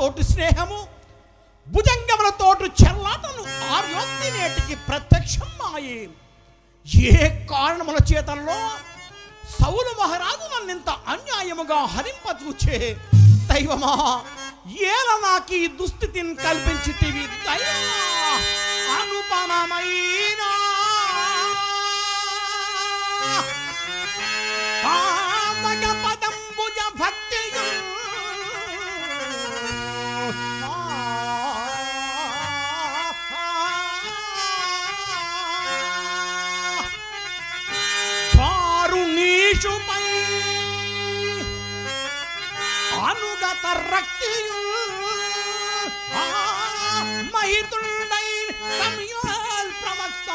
తోటి స్నేహము, భుజంగములతోటి చెర్లాటను ఆర్యోక్తి నేటికి ప్రత్యక్షమాయే. ఏ కారణముల చేతల్లో సౌలు మహారాజు నన్నింత అన్యాయముగా హరింపచూచే దైవమా, ఏల నాకు ఈ దుస్థితిని కల్పించితివి దైవమా. అనుపమైన పదంబుజ భక్తియు చారునీషుపై అనుగత రక్తియు మహితుండై సమయాల్ ప్రవక్త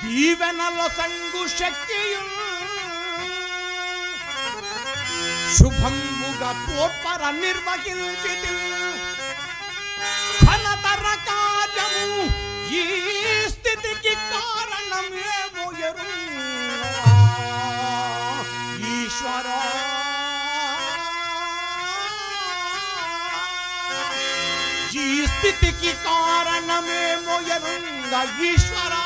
దీవెనల సంగు శక్తియు శుభంబుగా తోడ్పర నిర్వహించితి ఘనతర కార్యము. ఈ స్థితికి కారణమేమో ఎరుంగా ఈశ్వరా. ఈ స్థితికి కారణమేమో ఎరుంగా ఈశ్వరా.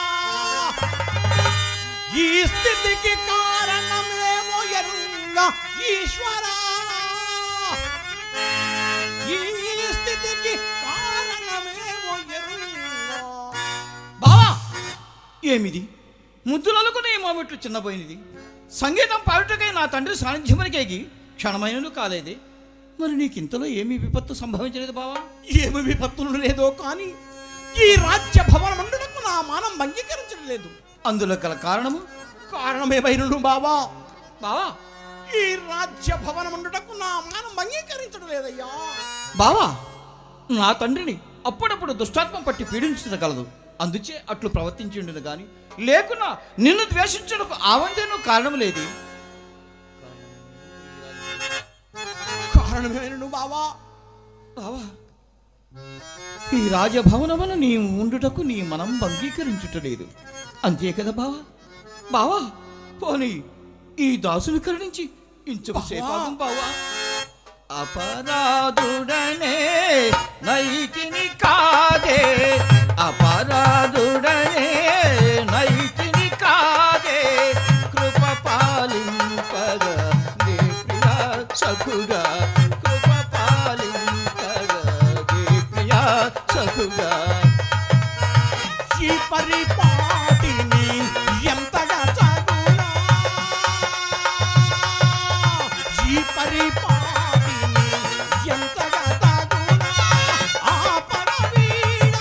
ఈ స్థితికి కారణమేమో ఎరుంగా ఈశ్వరా. ఈ స్థితికి కారణమేమో ఎరుంగా. బావా, ఏమిది? ముద్దులకు నీ మోమెట్లు చిన్నపోయినది. సంగీతం పాడుటకై నా తండ్రి సాన్నిధ్యమనికేగి క్షణమైనను కాలేదే. మరి నీకింతలో ఏమి విపత్తు సంభవించలేదు బావా? ఏమి విపత్తులు లేదో కానీ ఈ రాజ్య భవనమందునకు నా మానం అంగీకరించడం లేదు. అందులో గల కారణము? కారణమేమైనను బావా, బావా, ఈ రాజ్య భవనమందుటకు నా మానం అంగీకరించడం లేదయ్యా. బావా, నా తండ్రిని అప్పుడప్పుడు దుష్టాత్మ పట్టి పీడించగలదు. అందుచే అట్లు ప్రవర్తించిండును గాని లేకున్నా నిన్ను ద్వేషించడానికి ఆవందేనూ కారణం లేదు. కారణమేమైనను బావా, బావా, ఈ రాజభవనమున నీ ఉండుటకు నీ మనం అంగీకరించుటలేదు. అంతే కదా బావా? బావా, పోనీ ఈ దాసుని కరుణించి ఇంచుసేపాదం బావా. అపరాధుడనే నైతిని కాదే, అపరాధుడనే నైతిని కాదే, కృప పాలింపగా నీ ప్రియా సఖుగా, కృప పాలింపగా నీ ప్రియా సఖుగా. ఈ పరిపాటిని ఎంతగా చదువునా, ఈ పరిపాటిని ఎంతగా తగునా. ఆ పరవీర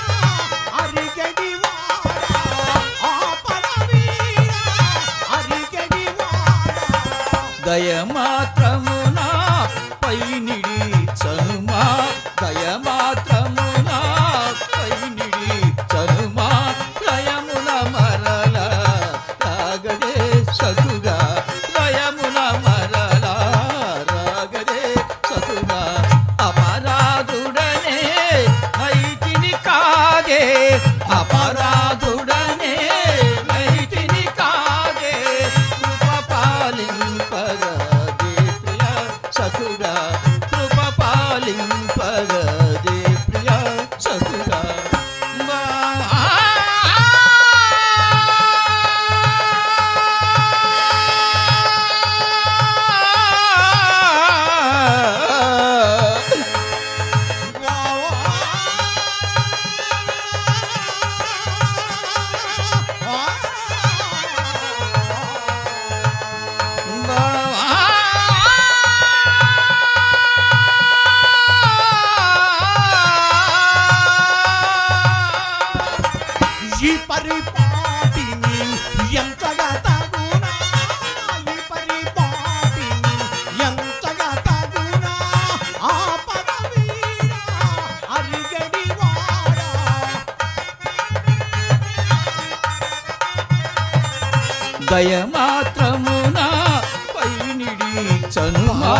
అరిగడివాడా, ఆ పరవీర అరిగడివాడా. దయమాత్రమున పైనిడి చనుమా, దయమాత్రమున పైనిడి చనుమా, దయముల మరల రాగడే సతుగా, దయముల మరల రాగడే సతుగా. అపరాధుడనే నైతిని కాగే, అపరాధుడనే నైతిని కాగే, కృప పాలింపగా దే ప్రియా సఖుగా, కృప పాలింపగా దే ప్రియా సఖుగా. ఈ పరిపాటిని ఎంతగా తగునా, ఈ పరిపాటిని ఎంతగా తగునా. ఆ పరవీర అరిగడివాడా. దయమాత్రమున పైనిడి చనుమా,